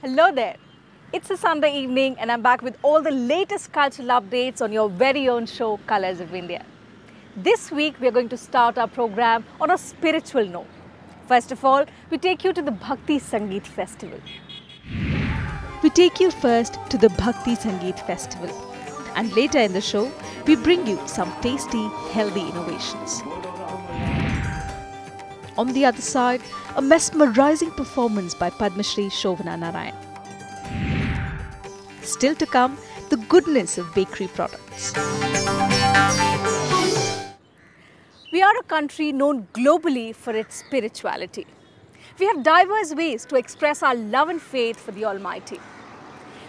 Hello there. It's a Sunday evening and I'm back with all the latest cultural updates on your very own show, Colors of India. This week we are going to start our program on a spiritual note. First of all, we take you to the Bhakti Sangeet Festival. We take you first to the Bhakti Sangeet Festival. And later in the show, we bring you some tasty, healthy innovations. On the other side, a mesmerizing performance by Padma Shri Shovana Narayan. Still to come, the goodness of bakery products. We are a country known globally for its spirituality. We have diverse ways to express our love and faith for the Almighty.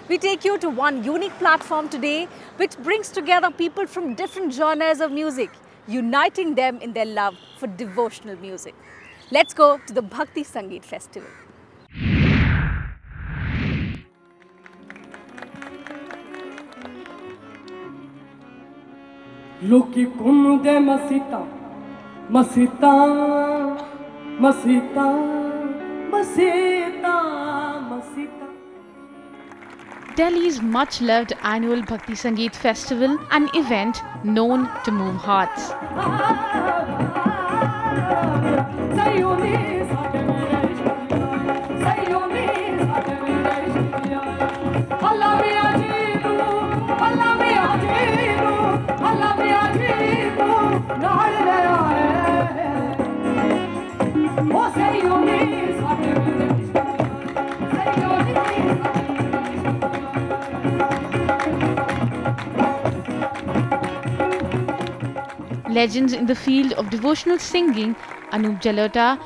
We take you to one unique platform today which brings together people from different genres of music, uniting them in their love for devotional music. Let's go to the Bhakti Sangeet Festival. Loki kumde masita, masita, masita, masita, masita. Delhi's much-loved annual Bhakti Sangeet Festival, an event known to move hearts. Legends in the field of devotional singing, Anup Jalota,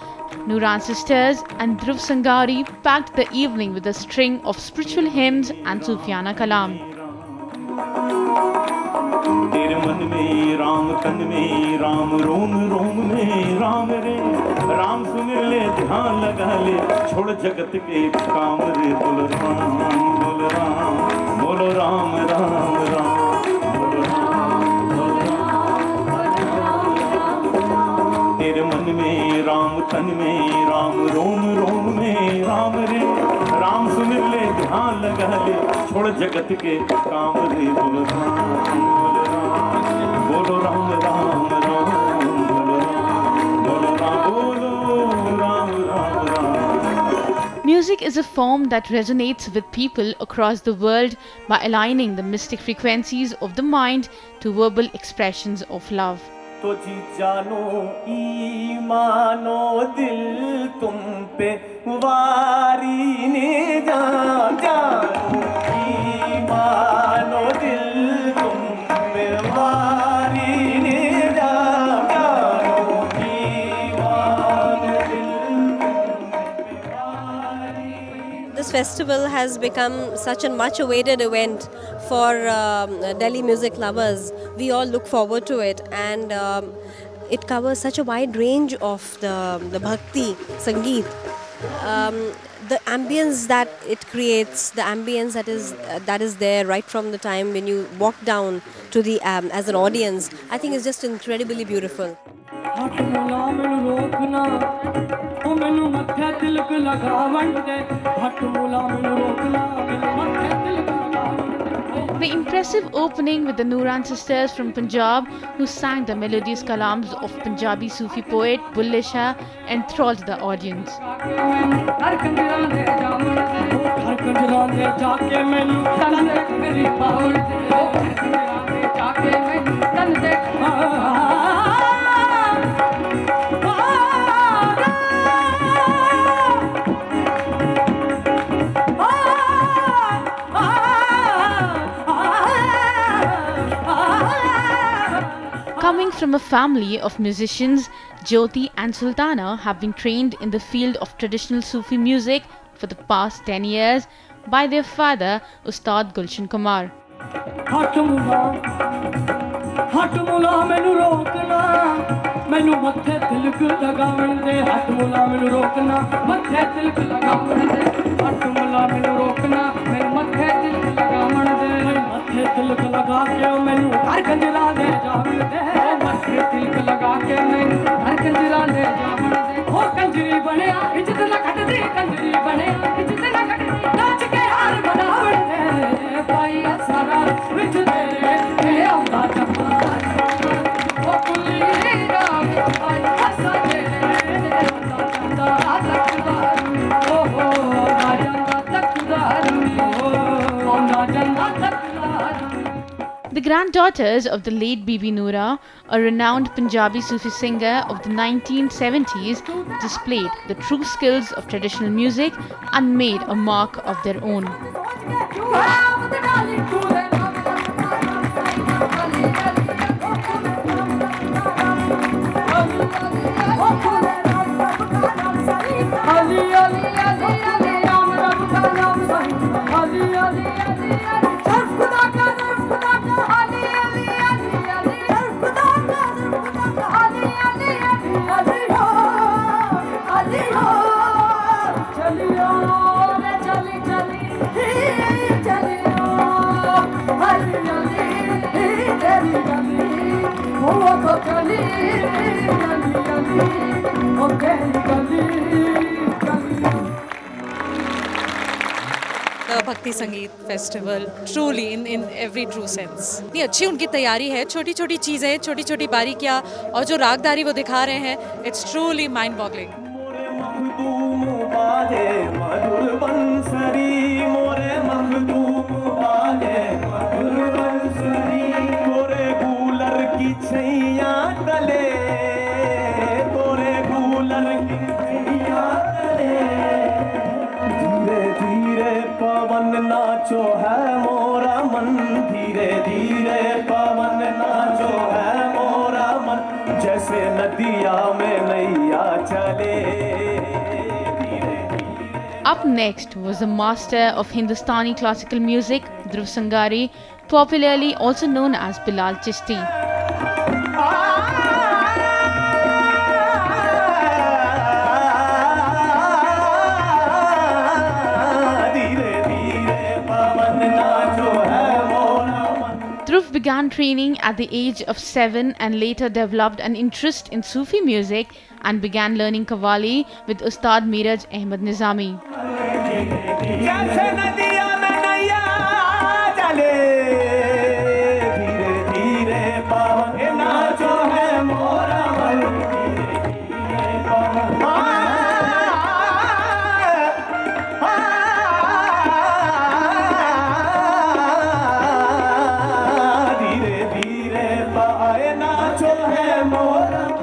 Nuran Sisters and Dhruv Sangari packed the evening with a string of spiritual hymns and Sufiana kalam. Ram तन में राम रोम रोम में राम रे राम सुन ले ध्यान लगा ले छोड़ जगत के काम रे बोलो राम राम राम बोलो Ram Ram. Music is a form that resonates with people across the world by aligning the mystic frequencies of the mind to verbal expressions of love. तो जी जानो ईमानो दिल तुम पे वारी ने जानो ईमानो दिल तुम पे वारी ने जानो ईमानो दिल तुम पे वारी. This festival has become such a much awaited event for Delhi music lovers. We all look forward to it, and it covers such a wide range of the Bhakti Sangeet. The ambience that it creates, the ambience that is there right from the time when you walk down to the as an audience, I think is just incredibly beautiful. The impressive opening with the Nuran Sisters from Punjab, who sang the melodious kalams of Punjabi Sufi poet Bulle Shah, enthralled the audience. Coming from a family of musicians, Jyoti and Sultana have been trained in the field of traditional Sufi music for the past 10 years by their father, Ustad Gulshan Kumar. Kanjari बने इज्जत ना घट दे कंजरी बने इज्जत ना घट granddaughters of the late Bibi Noora, a renowned Punjabi Sufi singer of the 1970s, displayed the true skills of traditional music and made a mark of their own. The Bhakti Sangeet Festival, truly in every true sense. इतनी अच्छी उनकी तैयारी है, छोटी छोटी चीज़ें, छोटी छोटी बारीकियाँ और जो रागदारी वो दिखा रहे हैं, it's truly mind boggling. नाचो है मोरा मन धीरे धीरे पवन नाचो है मोरा मन जैसे नदिया में नैया चले Up next was the master of Hindustani classical music, Dhruv Sangari, popularly also known as Bilal Chishti. Dhruv began training at the age of 7 and later developed an interest in Sufi music and began learning Qawwali with Ustad Miraj Ahmad Nizami.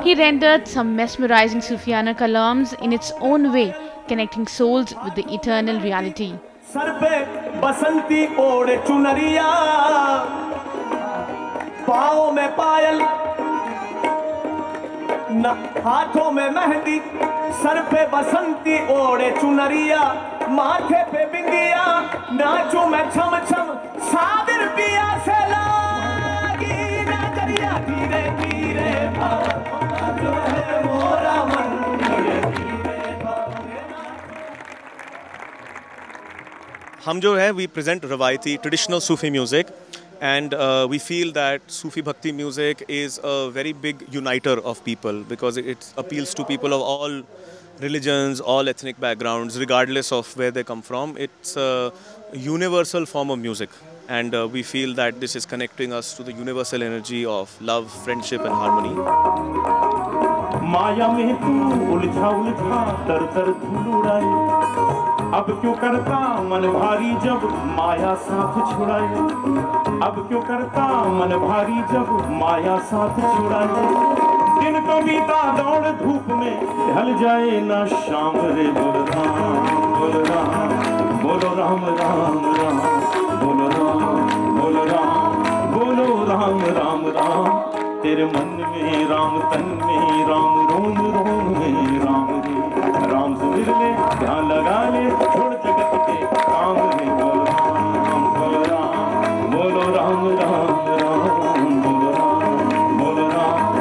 He rendered some mesmerizing Sufiana kalams in its own way, connecting souls with the eternal reality. Sir पे बसंती ओढ़े चुनरिया पाँव में पायल न हाथों में mehndi sir पे बसंती ओढ़े चुनरिया माथे पे बिंदिया नाचूं मैं छम छम सादिर पिया से लागी नजरिया धीरे धीरे जो है मोरा मन हम जो है we present रवायती traditional Sufi music and we feel that Sufi Bhakti music is a very big uniter of people because it appeals to people of all religions, all ethnic backgrounds, regardless of where they come from. It's a universal form of music and we feel that this is connecting us to the universal energy of love, friendship and harmony. माया में तू उलझा उलझा तर तर धूल उड़ाए अब क्यों करता मन भारी जब माया साथ छुड़ाए अब क्यों करता मन भारी जब माया साथ छुड़ाए दिन तो बीता दौड़ धूप में ढल जाए ना शाम रे बोल राम बोलो राम राम राम बोलो राम बोलो राम राम राम तेरे मन में राम तन में राम रोम रोम में राम रे राम सुमिर ले ध्यान लगा ले छोड़ जगत के काम रे बोलो राम बोलो राम राम राम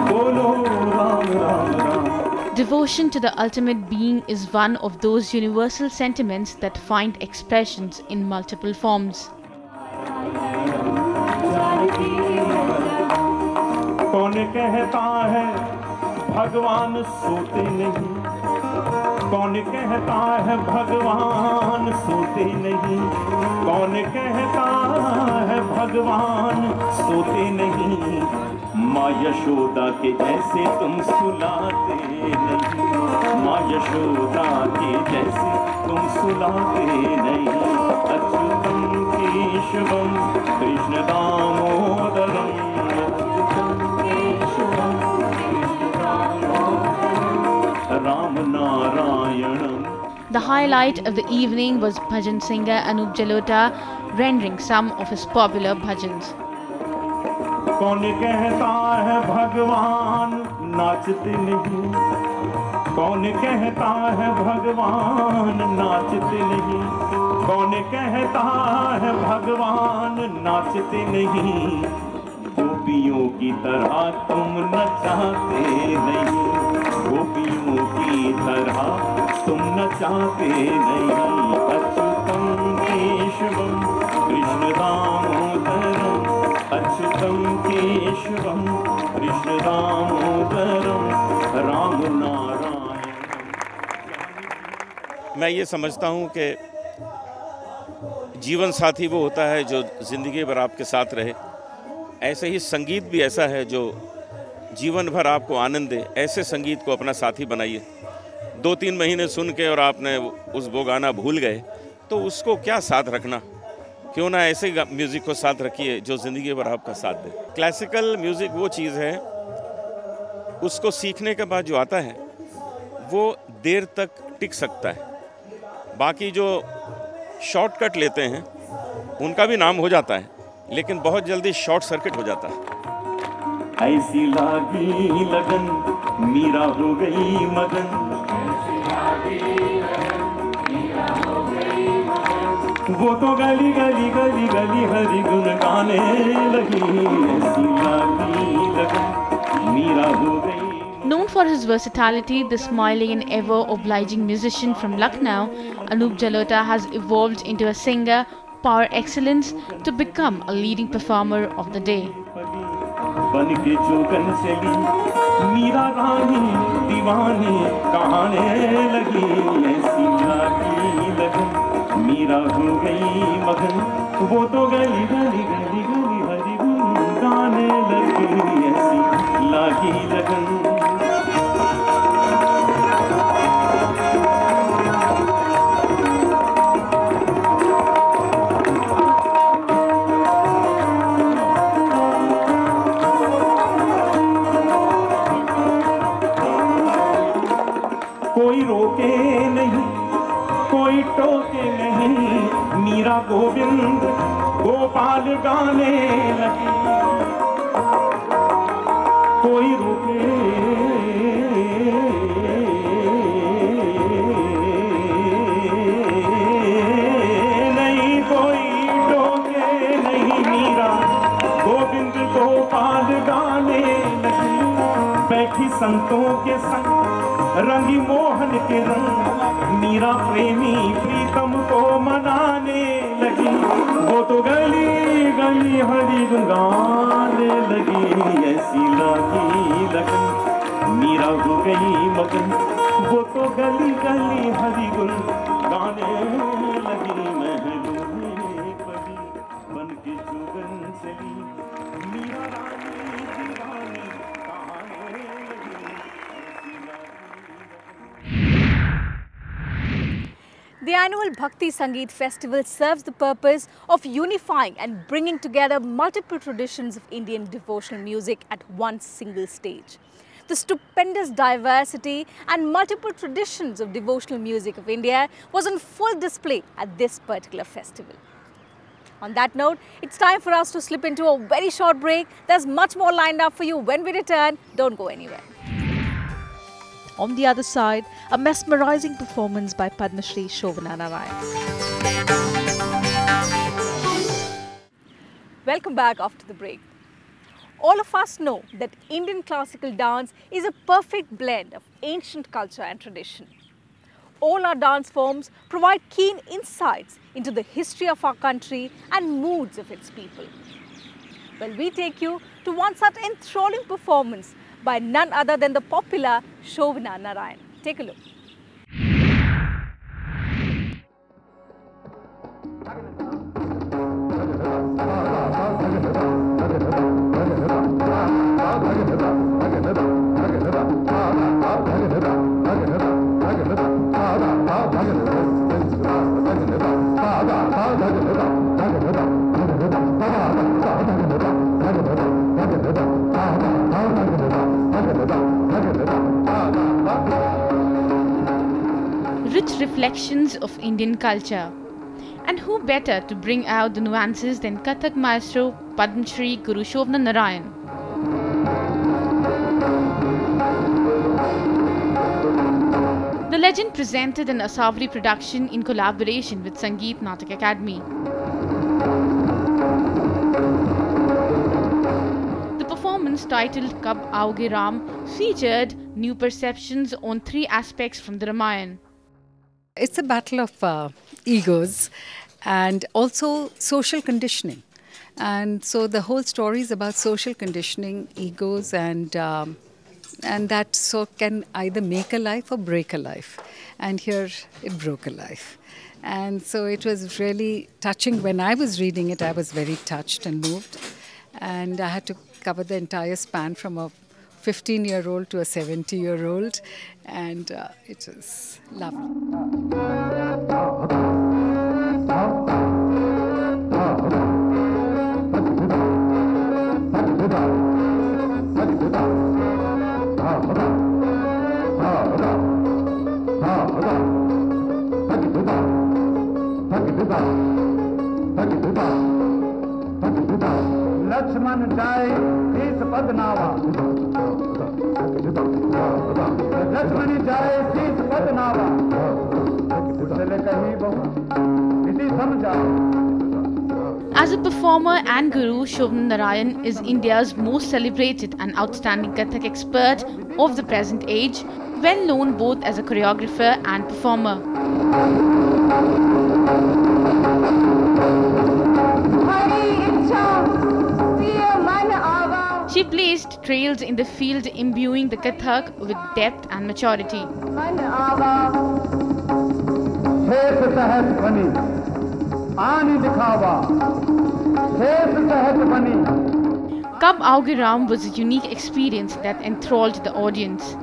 बोलो Ram Ram. Devotion to the ultimate being is one of those universal sentiments that find expressions in multiple forms. कौन कहता है भगवान सोते नहीं कौन कहता है भगवान सोते नहीं कौन कहता है भगवान सोते नहीं माँ यशोदा के जैसे तुम सुलाते नहीं माँ यशोदा के जैसे तुम सुलाते नहीं अच्युतम के Keshavam Krishna Damodaram Ram नारायणम. The highlight of the evening was bhajan singer Anup Jalota rendering some of his popular bhajans. कौन कहता है भगवान नाचते नहीं, कौन कहता है भगवान नाचते नहीं, कौन कहता है भगवान नाचते नहीं, गोपियों की तरह तुम नचाते नहीं, गोपियों की तरह तुम नचाते नहीं. अच्युतम केशवम कृष्ण दामोदरम, अच्युतम केशवम कृष्ण दामोदरम राम नारायण. मैं ये समझता हूँ कि जीवन साथी वो होता है जो ज़िंदगी भर आपके साथ रहे. ऐसे ही संगीत भी ऐसा है जो जीवन भर आपको आनंद दे. ऐसे संगीत को अपना साथी बनाइए. 2-3 महीने सुन के और आपने वो गाना भूल गए तो उसको क्या साथ रखना. क्यों ना ऐसे म्यूज़िक को साथ रखिए जो ज़िंदगी भर आपका साथ दे. क्लासिकल म्यूज़िक वो चीज़ है, उसको सीखने के बाद जो आता है वो देर तक टिक सकता है. बाकी जो शॉर्टकट लेते हैं उनका भी नाम हो जाता है लेकिन बहुत जल्दी शॉर्ट सर्किट हो जाता है. ऐसी लागी लगन मीरा हो गई मगन, वो तो गली गली गली गली हरि गुण गाने लगी. ऐसी लागी लगन मीरा हो गई. Known for his versatility, the smiling and ever obliging musician from Lucknow, Anup Jalota has evolved into a singer par excellence to become a leading performer of the day. बन के चौकन चली मीरा रानी दीवानी कहाने लगी. ऐसी लागी लगन मीरा हो गई मगन, वो तो गली गली गली गली हरि गुण गाने लगी. ऐसी लागी लगन. कोई रोके नहीं कोई टोके नहीं, मीरा गोविंद गोपाल गाने लगी. कोई रोके नहीं कोई टोके नहीं, मीरा गोविंद गोपाल गाने लगी. बैठी संतों के संग रंगी मोहन के रंग, मीरा प्रेमी प्रीतम को मनाने लगी. वो तो गली गली हरि गुण गाने लगी. ऐसी लागी लगन मीरा हो गई मगन, वो तो गली गली हरि गुण गाने लगी. महलों में पड़ी बन के चुगन चली, मीरा रानी दीवानी कहाने लगी. The annual Bhakti Sangeet Festival serves the purpose of unifying and bringing together multiple traditions of Indian devotional music at one single stage. The stupendous diversity and multiple traditions of devotional music of India was on full display at this particular festival. On that note, it's time for us to slip into a very short break. There's much more lined up for you when we return. Don't go anywhere. On the other side, a mesmerizing performance by Padma Shri Shovana Narayan. Welcome back after the break. All of us know that Indian classical dance is a perfect blend of ancient culture and tradition. All our dance forms provide keen insights into the history of our country and moods of its people. Well, we take you to one such enthralling performance by none other than the popular Shovana Narayan. Take a look. rich reflections of Indian culture. And who better to bring out the nuances than Kathak maestro Padma Shri Guru Shovana Narayan. The legend presented an Asavri production in collaboration with Sangeet Natak Academy. The performance, titled Kab Aoge Ram, featured new perceptions on three aspects from the Ramayana. It's a battle of egos and also social conditioning. And so the whole story is about social conditioning, egos, and that so can either make a life or break a life. And here it broke a life. And so it was really touching. When I was reading it, I was very touched and moved. And I had to cover the entire span from a 15-year-old to a 70-year-old. And it was lovely. Lakshman जाए शीस पद नावा लक्ष्मण जाए शीस पद नावा उसले कहीं बहु इति समझा. As a performer and guru, Shovana Narayan is India's most celebrated and outstanding Kathak expert of the present age, well known both as a choreographer and performer. She blazed trails in the field, imbuing the Kathak with depth and maturity. Kab Aoge Ram was a unique experience that enthralled the audience.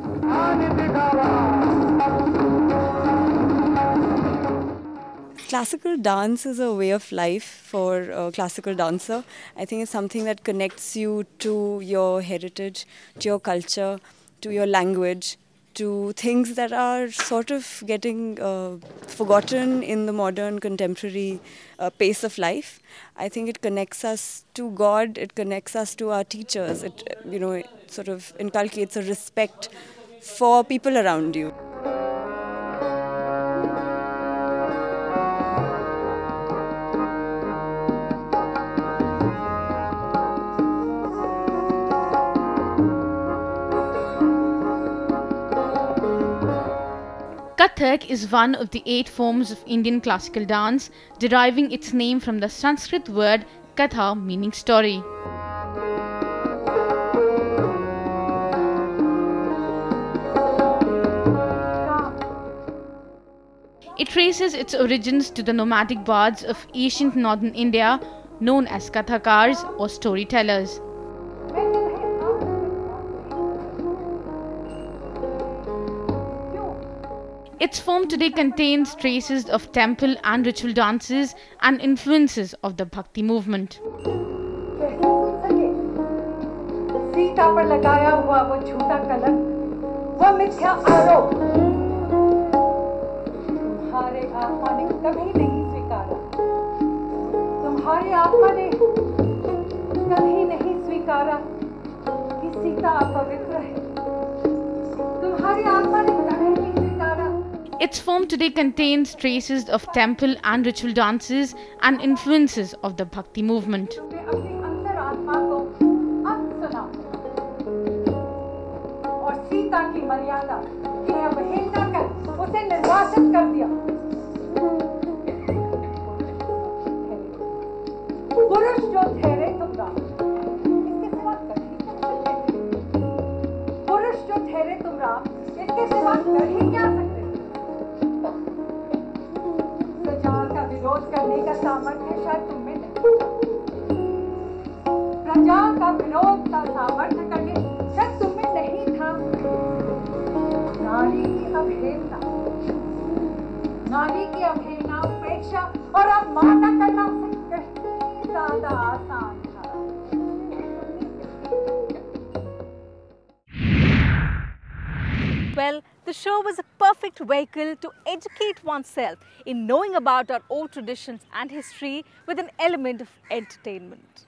Classical dance is a way of life for a classical dancer. I think it's something that connects you to your heritage, to your culture, to your language, to things that are sort of getting forgotten in the modern contemporary pace of life. I think it connects us to God, it connects us to our teachers. It sort of inculcates a respect for people around you. Kathak is one of the 8 forms of Indian classical dance, deriving its name from the Sanskrit word Katha, meaning story. It traces its origins to the nomadic bards of ancient northern India, known as Kathakars or storytellers. Its form today contains traces of temple and ritual dances and influences of the Bhakti movement. Sita पर लगाया हुआ वो झूठा कलंक, वो मिथ्या आरोप तुम्हारे आत्मा ने कभी नहीं स्वीकारा. तुम्हारी आत्मा ने कभी नहीं स्वीकारा कि सीता अपवित्र है. तुम्हारी आत्मा ने कभी नहीं स्वीकारा. Its form today contains traces of temple and ritual dances and influences of the Bhakti movement. अपनी अंतरात्मा को अब सुना और सीता की मर्यादा की अवहेलना कर उसे निर्वासित कर दिया. पुरुष जो ठहरे तुम राम, इसके सिवा कर ही क्या सकते थे. पुरुष जो ठहरे तुम राम, इसके सिवा कर ही क्या सकते थे. प्रजा का विरोध करने का सामर्थ्य शायद तुम में नहीं. प्रजा का विरोध का सामर्थ्य करने शायद तुम में नहीं था. नारी की अवहेलना, नारी की अवहेलना, उपेक्षा और अवमानना करना उसे कहीं ज्यादा आसान था. Well, the show was a perfect vehicle to educate oneself in knowing about our old traditions and history with an element of entertainment.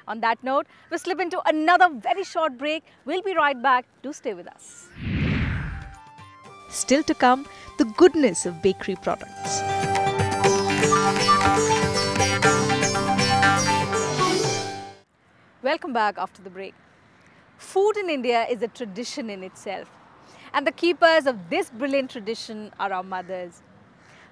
On that note, we'll slip into another very short break. We'll be right back. Do stay with us. Still to come, the goodness of bakery products. Welcome back after the break. Food in India is a tradition in itself, and the keepers of this brilliant tradition are our mothers.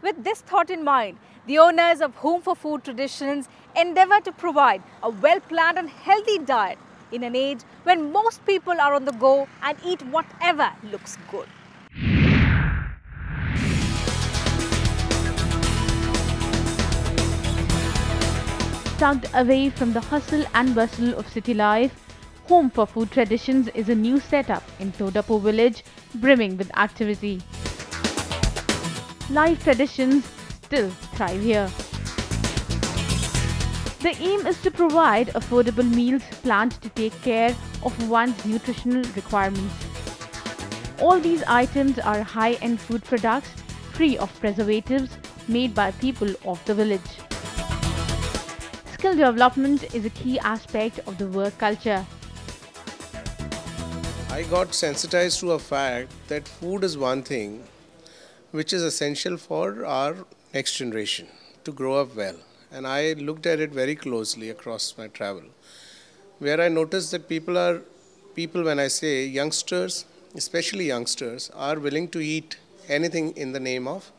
With this thought in mind, the owners of Home for Food Traditions endeavour to provide a well-planned and healthy diet in an age when most people are on the go and eat whatever looks good. Tucked away from the hustle and bustle of city life, Home for Food Traditions is a new setup in Todapur village, brimming with activity. Life traditions still thrive here. The aim is to provide affordable meals planned to take care of one's nutritional requirements. All these items are high-end food products, free of preservatives, made by people of the village. Skill development is a key aspect of the work culture. I got sensitized to a fact that food is one thing which is essential for our next generation to grow up well. And I looked at it very closely across my travel, where I noticed that people, when I say youngsters, especially youngsters, are willing to eat anything in the name of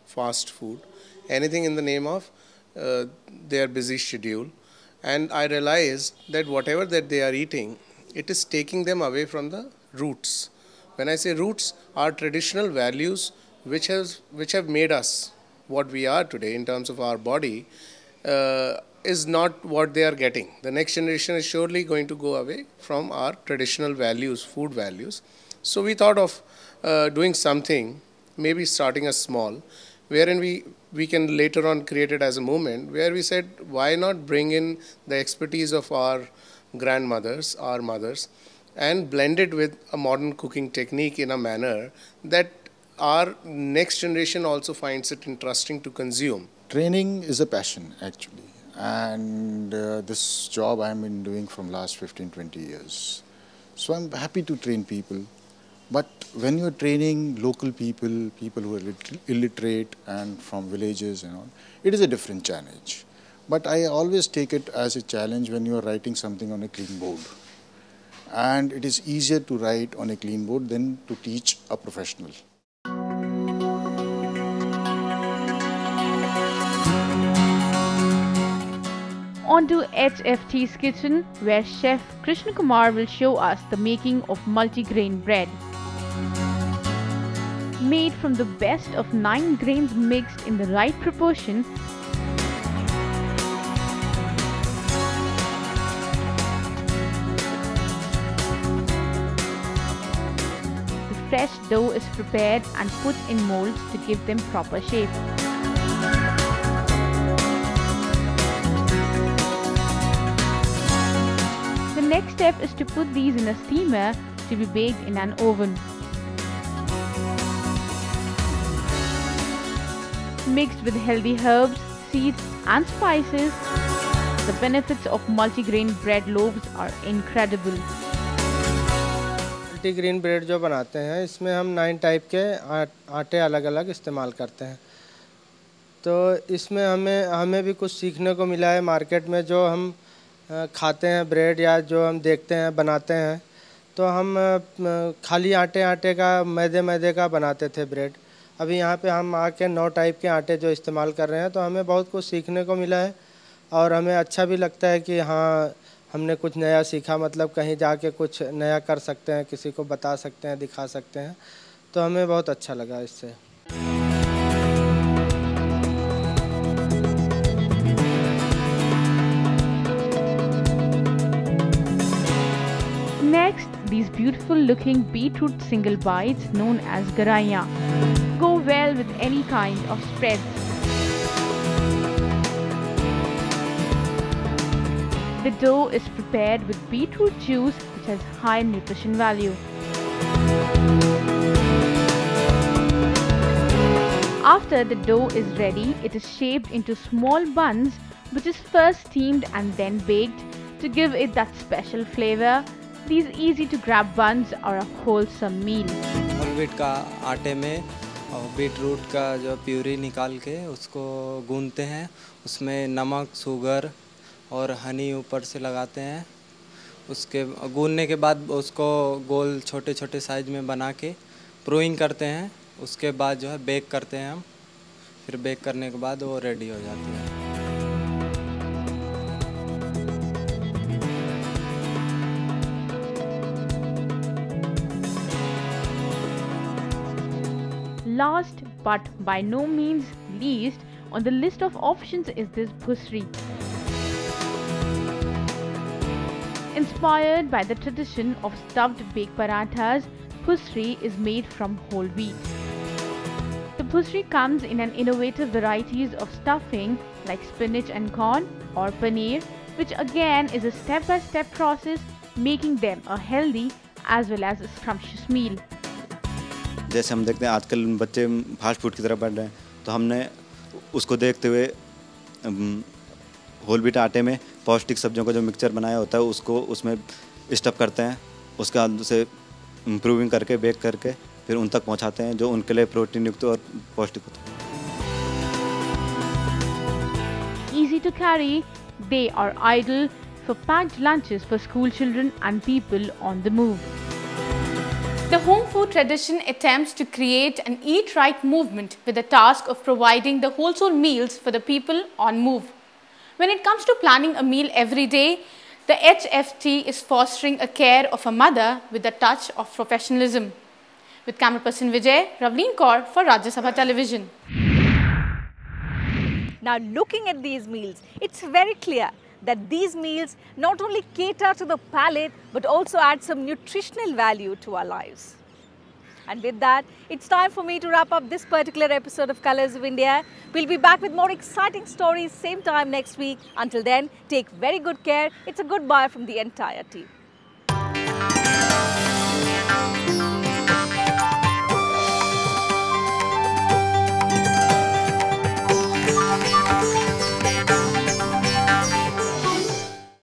fast food, anything in the name of their busy schedule. And I realized that whatever that they are eating, it is taking them away from the roots. When I say roots, our traditional values which have made us what we are today in terms of our body, is not what they are getting. The next generation is surely going to go away from our traditional values, food values. So we thought of doing something, maybe starting a small, wherein we can later on create it as a movement, where we said, why not bring in the expertise of our grandmothers, our mothers, and blend it with a modern cooking technique in a manner that our next generation also finds it interesting to consume. Training is a passion actually, and this job I've been doing from last 15-20 years. So I'm happy to train people, but when you're training local people who are illiterate and from villages and all, it is a different challenge. But I always take it as a challenge when you're writing something on a clean board. And it is easier to write on a clean board than to teach a professional. On to HFT's kitchen, where Chef Krishna Kumar will show us the making of multigrain bread. Made from the best of 9 grains mixed in the right proportion, the fresh dough is prepared and put in molds to give them proper shape. The next step is to put these in a steamer to be baked in an oven. Mixed with healthy herbs, seeds and spices, the benefits of multigrain bread loaves are incredible. Multigrain bread जो बनाते हैं, इसमें हम 9 type के आटे अलग अलग इस्तेमाल करते हैं। तो इसमें हमें भी कुछ सीखने को मिला है। मार्केट में जो हम खाते हैं ब्रेड या जो हम देखते हैं बनाते हैं, तो हम खाली आटे का मैदे का बनाते थे ब्रेड। अभी यहाँ पे हम आके 9 टाइप के आटे जो इस्तेमाल कर रहे हैं, तो हमें बहुत कुछ सीखने को मिला है और हमें अच्छा भी लगता है कि हाँ, हमने कुछ नया सीखा, मतलब कहीं जाके कुछ नया कर सकते हैं, किसी को बता सकते हैं, दिखा सकते हैं, तो हमें बहुत अच्छा लगा इससे। Next, these beautiful looking beetroot single bites known as garaiya go well with any kind of spreads. The dough is prepared with beetroot juice, which has high nutrition value. After the dough is ready, it is shaped into small buns which is first steamed and then baked to give it that special flavor. These easy to grab buns are a wholesome meal. Whole wheat का आटे में beet root का जो puree निकाल के उसको गूंदते हैं, उसमें नमक, शुगर और हनी ऊपर से लगाते हैं। उसके गूंदने के बाद उसको गोल छोटे छोटे साइज में बना के प्रूइंग करते हैं। उसके बाद जो है बेक करते हैं हम, फिर बेक करने के बाद वो रेडी हो जाती है। Last but by no means least on the list of options is this bhusri. Inspired by the tradition of stuffed baked parathas, bhusri is made from whole wheat. The bhusri comes in an innovative varieties of stuffing like spinach and corn or paneer, which again is a step-by-step process making them a healthy as well as a scrumptious meal. जैसे हम देखते हैं आजकल बच्चे fast food की तरफ बढ़ रहे हैं, तो हमने उसको देखते हुए होल व्हीट आटे में पौष्टिक सब्जियों का जो मिक्सचर बनाया होता है उसको उसमें स्टफ करते हैं, उसके बाद उसे इम्प्रूविंग करके बेक करके फिर उन तक पहुंचाते हैं जो उनके लिए प्रोटीन युक्त और पौष्टिक होता है। Easy to carry, they are ideal for packed lunches for school children and people on the move. The home food tradition attempts to create an eat right movement with the task of providing the wholesome meals for the people on move. When it comes to planning a meal every day, the HFT is fostering a care of a mother with a touch of professionalism. With camera person Vijay, Ravleen Kaur for Rajya Sabha Television. Now looking at these meals, it's very clear that these meals not only cater to the palate but also add some nutritional value to our lives. And with that, it's time for me to wrap up this particular episode of Colors of India. We'll be back with more exciting stories same time next week. Until then, take very good care. It's a goodbye from the entire team.